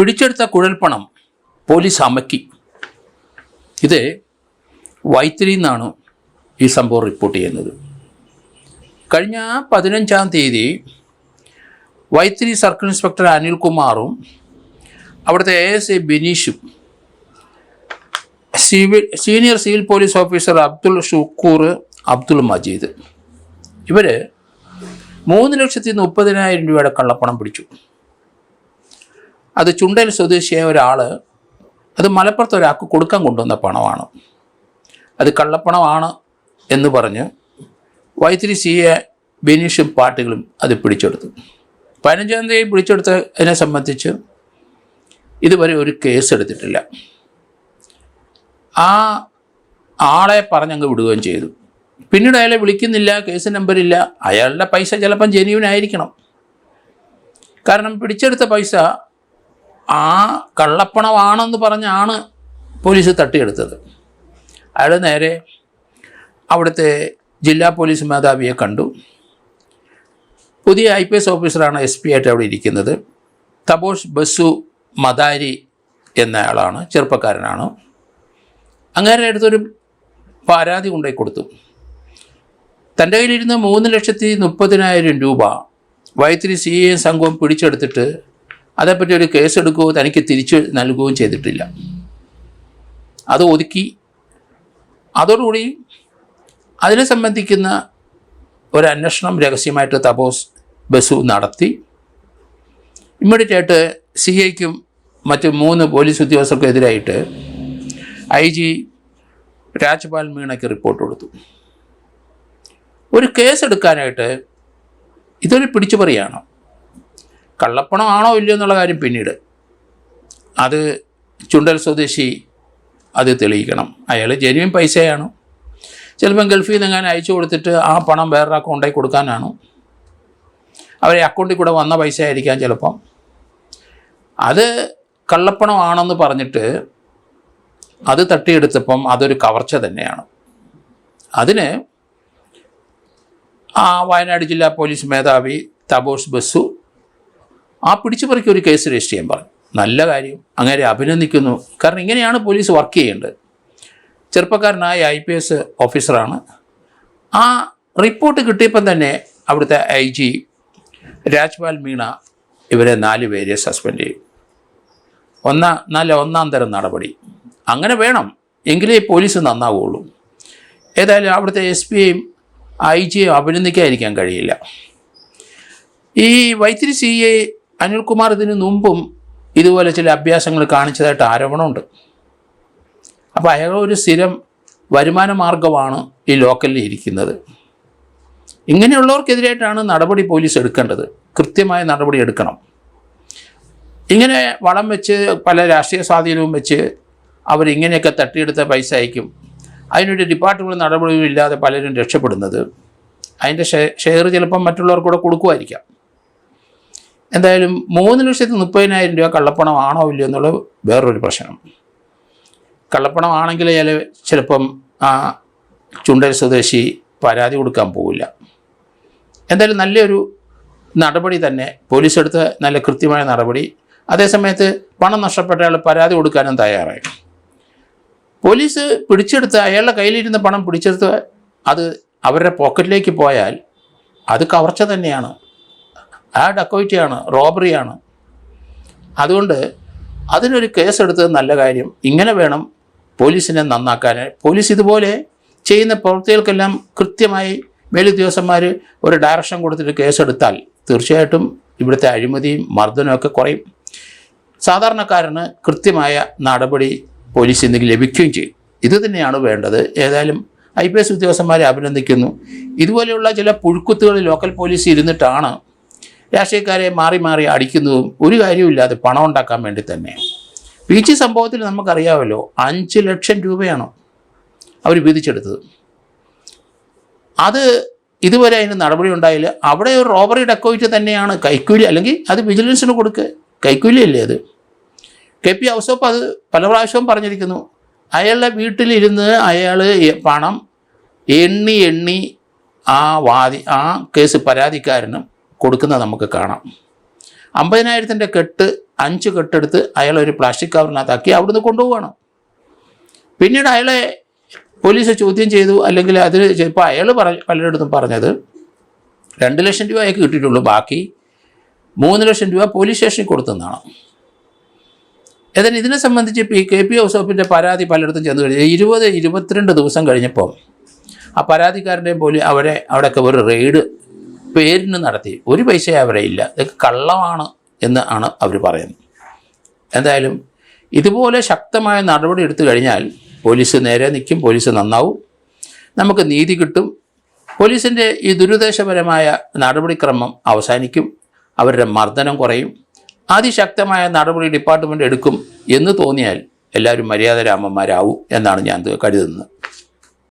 പിടിച്ചെടുത്ത കുഴൽപ്പണം പോലീസ് അമക്കി. ഇത് വൈത്തിരിയിൽ നിന്നാണ് ഈ സംഭവം റിപ്പോർട്ട് ചെയ്യുന്നത്. കഴിഞ്ഞ 15-ാം തീയതി വൈത്തിരി സർക്കിൾ ഇൻസ്പെക്ടർ അനിൽകുമാറും അവിടുത്തെ ASI ബിനീഷും senior civil police officer Abdul Shukoor, Abdul Majeed ഇവർ 3,30,000 രൂപയുടെ കള്ളപ്പണം പിടിച്ചു. അത് ചുണ്ടൽ സ്വദേശിയായ ഒരാൾ അത് മലപ്പുറത്ത് ഒരാൾക്ക് കൊടുക്കാൻ കൊണ്ടുവന്ന പണമാണ്. അത് കള്ളപ്പണമാണ് എന്ന് പറഞ്ഞ് വൈത്തിരി CA ബിനീഷും പാർട്ടികളും അത് പിടിച്ചെടുത്തു. 15-ാം തീയതി പിടിച്ചെടുത്തതിനെ സംബന്ധിച്ച് ഇതുവരെ ഒരു കേസ് എടുത്തിട്ടില്ല. ആ ആളെ പറഞ്ഞങ്ങ് വിടുകയും ചെയ്തു. പിന്നീട് അയാളെ വിളിക്കുന്നില്ല, കേസ് നമ്പറില്ല. അയാളുടെ പൈസ ചിലപ്പം ജെന്യുവിനായിരിക്കണം. കാരണം പിടിച്ചെടുത്ത പൈസ ആ കള്ളപ്പണമാണെന്ന് പറഞ്ഞാണ് പോലീസ് തട്ടിയെടുത്തത്. അയാൾ നേരെ അവിടുത്തെ ജില്ലാ പോലീസ് മേധാവിയെ കണ്ടു. പുതിയ IPS ഓഫീസറാണ് SP ആയിട്ട് അവിടെ ഇരിക്കുന്നത്. തബോഷ് ബസു മദാരി എന്നയാളാണ്, ചെറുപ്പക്കാരനാണ്. അങ്ങേരുടെ അടുത്തൊരു പരാതി കൊണ്ടുപോയി കൊടുത്തു. തൻ്റെ കയ്യിലിരുന്ന് 3,30,000 രൂപ വൈത്തിരി CA സംഘവും പിടിച്ചെടുത്തിട്ട് അതേപ്പറ്റി ഒരു കേസെടുക്കുകയോ തനിക്ക് തിരിച്ചു നൽകുകയും ചെയ്തിട്ടില്ല. അത് ഒതുക്കി. അതോടുകൂടി അതിനെ സംബന്ധിക്കുന്ന ഒരു അന്വേഷണം രഹസ്യമായിട്ട് തപോസ് ബസു നടത്തി. ഇമ്മീഡിയറ്റായിട്ട് CAയ്ക്കും മറ്റ് 3 പോലീസ് ഉദ്യോഗസ്ഥർക്കും എതിരായിട്ട് IG രാജ്പാൽ മീണയ്ക്ക് റിപ്പോർട്ട് കൊടുത്തു. ഒരു കേസെടുക്കാനായിട്ട് ഇതൊരു പിടിച്ചുപറിയാണ്. കള്ളപ്പണമാണോ ഇല്ലയോ എന്നുള്ള കാര്യം പിന്നീട്, അത് ചുണ്ടൽ സ്വദേശി അത് തെളിയിക്കണം. അയാൾ ജെന്യുവിൻ പൈസയാണ്. ചിലപ്പം ഗൾഫിൽ നിന്ന് എങ്ങനെ അയച്ചു കൊടുത്തിട്ട് ആ പണം വേറൊരു അക്കൗണ്ടായി കൊടുക്കാനാണ്. അവരെ അക്കൗണ്ടിൽ കൂടെ വന്ന പൈസ ആയിരിക്കാം ചിലപ്പം. അത് കള്ളപ്പണമാണെന്ന് പറഞ്ഞിട്ട് അത് തട്ടിയെടുത്തപ്പം അതൊരു കവർച്ച തന്നെയാണ്. അതിന് ആ വയനാട് ജില്ലാ പോലീസ് മേധാവി തബോഷ് ബസു ആ പിടിച്ചുപറിക്ക് ഒരു കേസ് രജിസ്റ്റർ ചെയ്യാൻ പറഞ്ഞു. നല്ല കാര്യം, അങ്ങനെ അഭിനന്ദിക്കുന്നു. കാരണം ഇങ്ങനെയാണ് പോലീസ് വർക്ക് ചെയ്യേണ്ടത്. ചെറുപ്പക്കാരനായ IPS ഓഫീസറാണ്. ആ റിപ്പോർട്ട് കിട്ടിയപ്പം തന്നെ അവിടുത്തെ IG രാജ്പാൽ മീണ ഇവരെ 4 പേരെ സസ്പെൻഡ് ചെയ്യും. ഒന്നാം തരം നടപടി. അങ്ങനെ വേണം, എങ്കിലേ പോലീസ് നന്നാവുകയുള്ളൂ. ഏതായാലും അവിടുത്തെ SPയെയും IG-യും അഭിനന്ദിക്കാതിരിക്കാൻ കഴിയില്ല. ഈ വൈത്തിരി CA അനിൽകുമാർ ഇതിന് മുമ്പും ഇതുപോലെ ചില അഭ്യാസങ്ങൾ കാണിച്ചതായിട്ട് ആരോപണമുണ്ട്. അപ്പോൾ അയാൾ ഒരു സ്ഥിരം വരുമാന മാർഗമാണ് ഈ ലോക്കലിൽ ഇരിക്കുന്നത്. ഇങ്ങനെയുള്ളവർക്കെതിരായിട്ടാണ് നടപടി പോലീസ് എടുക്കേണ്ടത്. കൃത്യമായ നടപടി എടുക്കണം. ഇങ്ങനെ വളം വെച്ച് പല രാഷ്ട്രീയ സ്വാധീനവും വെച്ച് അവരിങ്ങനെയൊക്കെ തട്ടിയെടുത്ത പൈസ അയക്കും. അതിനൊരു ഡിപ്പാർട്ട്മെൻറ്റ് നടപടിയും ഇല്ലാതെ പലരും രക്ഷപ്പെടുന്നത്. അതിൻ്റെ ഷെയർ ചിലപ്പം മറ്റുള്ളവർക്കൂടെ കൊടുക്കുമായിരിക്കാം. എന്തായാലും 3,30,000 രൂപ കള്ളപ്പണമാണോ ഇല്ലയോ എന്നുള്ളത് വേറൊരു പ്രശ്നം. കള്ളപ്പണമാണെങ്കിൽ ചിലപ്പം ആ ചുണ്ടൽ സ്വദേശി പരാതി കൊടുക്കാൻ പോവില്ല. എന്തായാലും നല്ലൊരു നടപടി തന്നെ പോലീസ് എടുത്ത, നല്ല കൃത്യമായ നടപടി. അതേസമയത്ത് പണം നഷ്ടപ്പെട്ട ആൾ പരാതി കൊടുക്കാനും തയ്യാറായി. പോലീസ് പിടിച്ചെടുത്ത് അയാളുടെ കയ്യിലിരുന്ന പണം പിടിച്ചെടുത്ത് അത് അവരുടെ പോക്കറ്റിലേക്ക് പോയാൽ അത് കവർച്ച തന്നെയാണ്. ആ ഡക്കോയിറ്റിയാണ്, റോബറിയാണ്. അതുകൊണ്ട് അതിനൊരു കേസെടുത്തത് നല്ല കാര്യം. ഇങ്ങനെ വേണം പോലീസിനെ നന്നാക്കാൻ. പോലീസ് ഇതുപോലെ ചെയ്യുന്ന പ്രവൃത്തികൾക്കെല്ലാം കൃത്യമായി മേലുദ്യോഗസ്ഥന്മാർ ഒരു ഡയറക്ഷൻ കൊടുത്തിട്ട് കേസെടുത്താൽ തീർച്ചയായിട്ടും ഇവിടുത്തെ അഴിമതിയും മർദ്ദനമൊക്കെ കുറയും. സാധാരണക്കാരന് കൃത്യമായ നടപടി പോലീസിൽ നിന്ന് ലഭിക്കുകയും ചെയ്യും. ഇത് തന്നെയാണ് വേണ്ടത്. ഏതായാലും IPS ഉദ്യോഗസ്ഥന്മാരെ അഭിനന്ദിക്കുന്നു. ഇതുപോലെയുള്ള ചില പുഴുക്കുത്തുകൾ ലോക്കൽ പോലീസ് ഇരുന്നിട്ടാണ് രാഷ്ട്രീയക്കാരെ മാറി മാറി അടിക്കുന്നതും ഒരു കാര്യമില്ലാതെ പണം ഉണ്ടാക്കാൻ വേണ്ടി തന്നെ. പീച്ചി സംഭവത്തിൽ നമുക്കറിയാമല്ലോ, 5 ലക്ഷം രൂപയാണ് അവർ വിധിച്ചെടുത്തത്. അത് ഇതുവരെ അതിന് നടപടി ഉണ്ടായില്ല. അവിടെ ഒരു റോബറി ഡക്കോയിറ്റ് തന്നെയാണ്. കൈക്കൂലി, അല്ലെങ്കിൽ അത് വിജിലൻസിന് കൊടുക്കുക, കൈക്കൂലിയല്ലേ അത്. KP ഔസഫ് അത് പല പ്രാവശ്യവും പറഞ്ഞിരിക്കുന്നു. അയാളുടെ വീട്ടിലിരുന്ന് അയാൾ പണം എണ്ണി ആ കേസ് പരാതിക്കാരനും കൊടുക്കുന്നത് നമുക്ക് കാണാം. 50,000-ൻ്റെ കെട്ട് 5 കെട്ടെടുത്ത് അയാളെ ഒരു പ്ലാസ്റ്റിക് കവറിനകത്താക്കി അവിടുന്ന് കൊണ്ടുപോവുകയാണ്. പിന്നീട് അയാളെ പോലീസ് ചോദ്യം ചെയ്തു. അല്ലെങ്കിൽ അതിൽ ചിലപ്പോൾ അയാൾ പലരിടത്തും പറഞ്ഞത് 2 ലക്ഷം രൂപ അയാൾക്ക് കിട്ടിയിട്ടുള്ളൂ, ബാക്കി 3 ലക്ഷം രൂപ പോലീസ് സ്റ്റേഷനിൽ കൊടുത്തെന്നാണ്. ഏതായാലും ഇതിനെ സംബന്ധിച്ച് KP ഹൗസ് ഓഫിൻ്റെ പരാതി പലയിടത്തും ചെന്ന് കഴിഞ്ഞാൽ 22 ദിവസം കഴിഞ്ഞപ്പോൾ ആ പരാതിക്കാരൻ്റെയും അവിടെയൊക്കെ ഒരു റെയ്ഡ് പേരിന് നടത്തി. ഒരു പൈസ അവിടെ ഇല്ല, ഇതൊക്കെ കള്ളമാണ് എന്ന് ആണ് അവർ പറയുന്നത്. എന്തായാലും ഇതുപോലെ ശക്തമായ നടപടി എടുത്തു കഴിഞ്ഞാൽ പോലീസ് നേരെ നിൽക്കും, പോലീസ് നന്നാവും, നമുക്ക് നീതി കിട്ടും, പോലീസിൻ്റെ ഈ ദുരുദ്ദേശപരമായ നടപടിക്രമം അവസാനിക്കും, അവരുടെ മർദ്ദനം കുറയും, അതിശക്തമായ നടപടി ഡിപ്പാർട്ട്മെൻറ്റ് എടുക്കും എന്ന് തോന്നിയാൽ എല്ലാവരും മര്യാദരാമന്മാരാവും എന്നാണ് ഞാൻ കരുതുന്നത്.